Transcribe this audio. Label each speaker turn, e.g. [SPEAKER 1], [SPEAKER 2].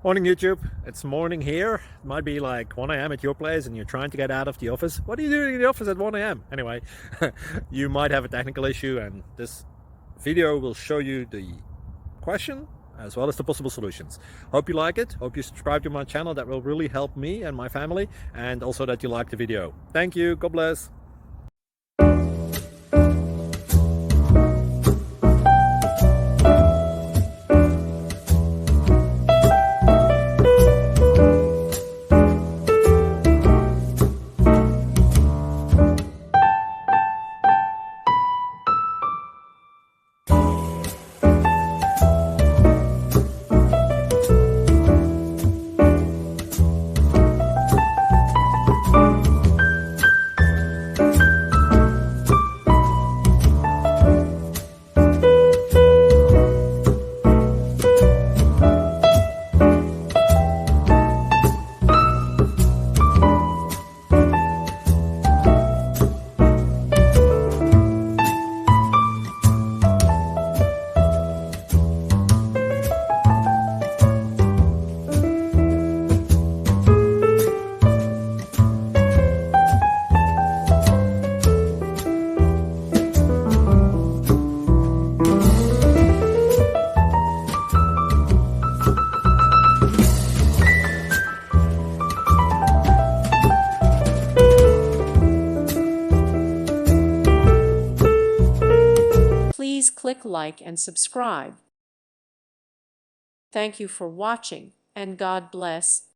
[SPEAKER 1] Morning YouTube, it's morning here. It might be like 1 a.m. at your place and you're trying to get out of the office. What are you doing in the office at 1 a.m.? Anyway, you might have a technical issue and this video will show you the question as well as the possible solutions. Hope you like it, hope you subscribe to my channel. That will really help me and my family, and also that you like the video. Thank you, God bless.
[SPEAKER 2] Please click like and subscribe. Thank you for watching, and God bless.